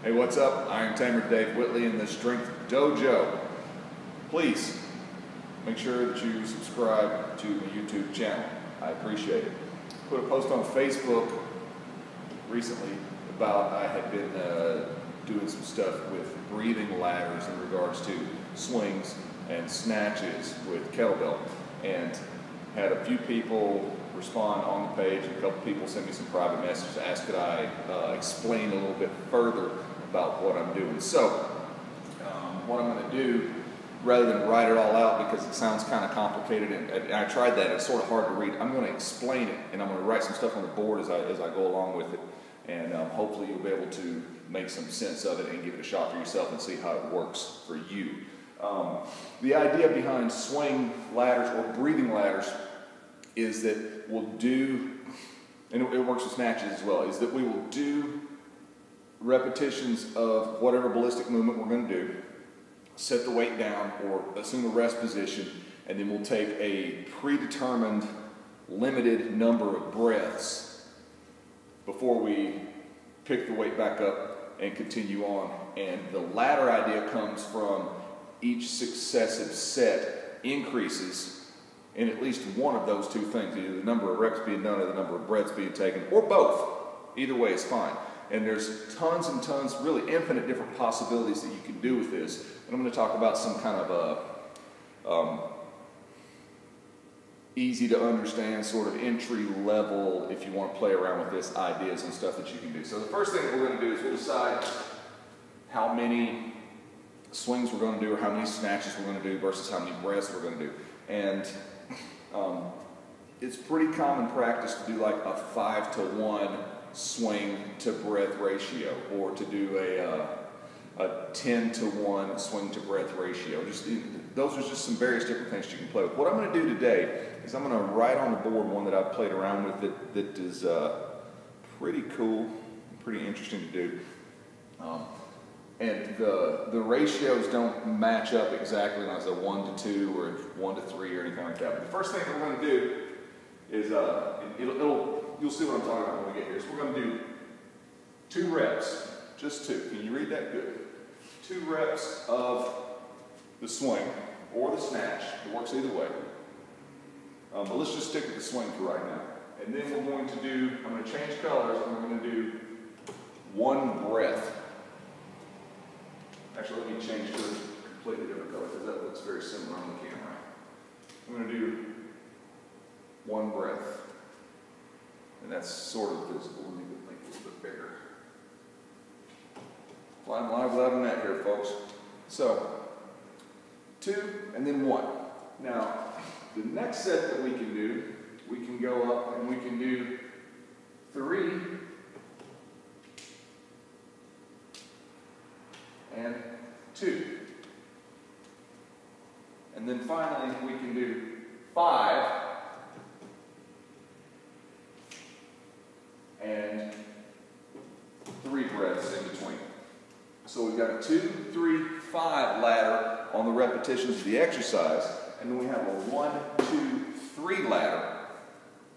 Hey, what's up? Iron Tamer Dave Whitley in the Strength Dojo. Please make sure that you subscribe to the YouTube channel. I appreciate it. Put a post on Facebook recently about I had been doing some stuff with breathing ladders in regards to swings and snatches with kettlebell, and had a few people respond on the page, and a couple people sent me some private messages, asked could I explain a little bit further about what I'm doing. So what I'm going to do, rather than write it all out because it sounds kind of complicated, and I tried that, it's sort of hard to read, I'm going to explain it, and I'm going to write some stuff on the board as I go along with it, and hopefully you'll be able to make some sense of it and give it a shot for yourself and see how it works for you. The idea behind swing ladders or breathing ladders is that we'll do, and it works with snatches as well, is that we will do repetitions of whatever ballistic movement we're going to do, set the weight down or assume a rest position, and then we'll take a predetermined limited number of breaths before we pick the weight back up and continue on. And the ladder idea comes from each successive set increases in at least one of those two things, either the number of reps being done or the number of breaths being taken, or both. Either way is fine. And there's tons and tons, really infinite different possibilities that you can do with this. And I'm going to talk about some kind of easy to understand, sort of entry level, if you want to play around with this, ideas and stuff that you can do. So the first thing that we're going to do is we'll decide how many swings we're going to do, or how many snatches we're going to do versus how many breaths we're going to do. And it's pretty common practice to do like a 5-to-1 swing to breath ratio, or to do a 10-to-1 swing to breath ratio. Those are just some various different things you can play with. What I'm going to do today is I'm going to write on the board one that I've played around with that is pretty cool, pretty interesting to do. And the ratios don't match up exactly as a 1-to-2 or 1-to-3 or anything like that. But the first thing that we're going to do is, you'll see what I'm talking about when we get here. So we're going to do 2 reps, just 2. Can you read that? Good. 2 reps of the swing or the snatch. It works either way. But let's just stick with the swing for right now. And then we're going to do, I'm going to change colors, and we're going to do 1 breath. Actually, let me change to a completely different color because that looks very similar on the camera. I'm going to do 1 breath. And that's sort of visible. Let me make it a little bit bigger. Flying live without a net here, folks. So, 2 and then 1. Now, the next set that we can do, we can go up and we can do 3 and 2. And then finally, we can do 5 and 3 breaths in between. So we've got a 2, 3, 5 ladder on the repetitions of the exercise, and then we have a 1, 2, 3 ladder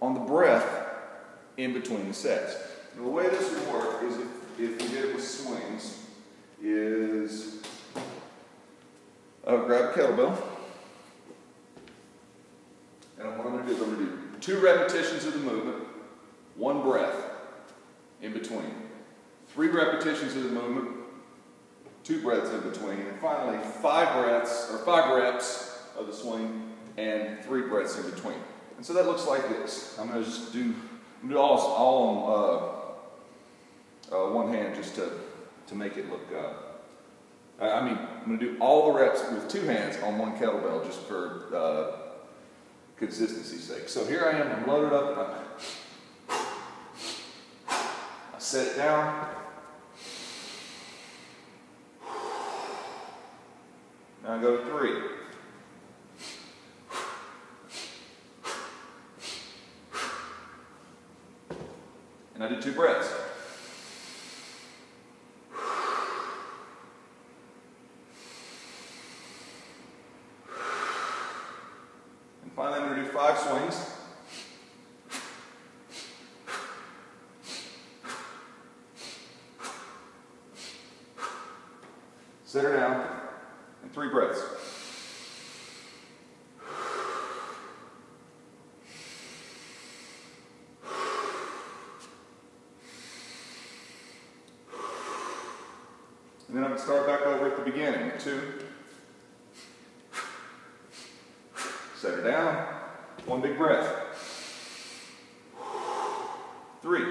on the breath in between the sets. And the way this would work is if we did it with swings, is grab a kettlebell, and what I'm going to do is I'm going to do 2 repetitions of the movement, 1 breath in between, 3 repetitions of the movement, 2 breaths in between, and finally 5 reps of the swing and 3 breaths in between. And so that looks like this. I'm going to just do all on one hand just to make it look, I'm going to do all the reps with 2 hands on 1 kettlebell just for consistency's sake. So here I am, I'm loaded up, and I set it down. Now I go to 3. And I did 2 breaths. And finally I'm going to do 5 swings. Set her down, and 3 breaths. And then I'm going to start back over at the beginning. 2. Set her down. 1 big breath. 3.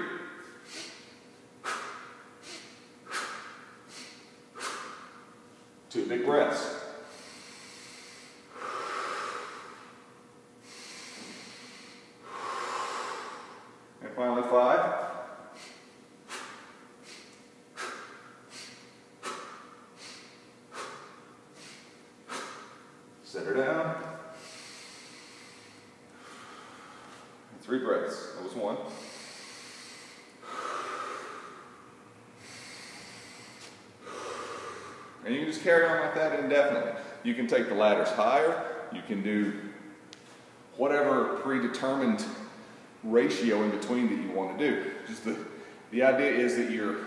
2 big breaths. And finally 5. Set her down. And 3 breaths. That was 1. And you can just carry on like that indefinitely. You can take the ladders higher. You can do whatever predetermined ratio in between that you want to do. Just the idea is that you're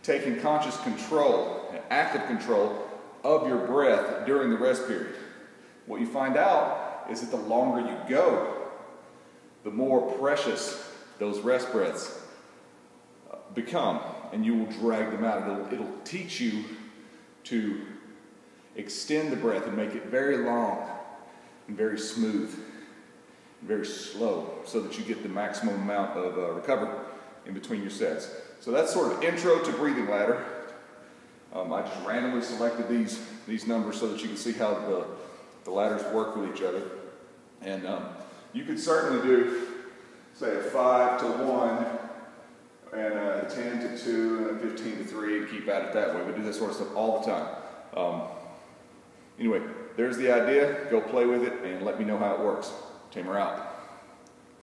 taking conscious control, active control of your breath during the rest period. What you find out is that the longer you go, the more precious those rest breaths become, and you will drag them out. It'll teach you to extend the breath and make it very long and very smooth and very slow so that you get the maximum amount of recovery in between your sets. So that's sort of intro to breathing ladder. I just randomly selected these numbers so that you can see how the ladders work with each other. And you could certainly do, say, a 5 to 1 and a 10 to 2 and a 15 to 3 and keep at it that way. We do this sort of stuff all the time. Anyway, there's the idea. Go play with it and let me know how it works. Tamer out.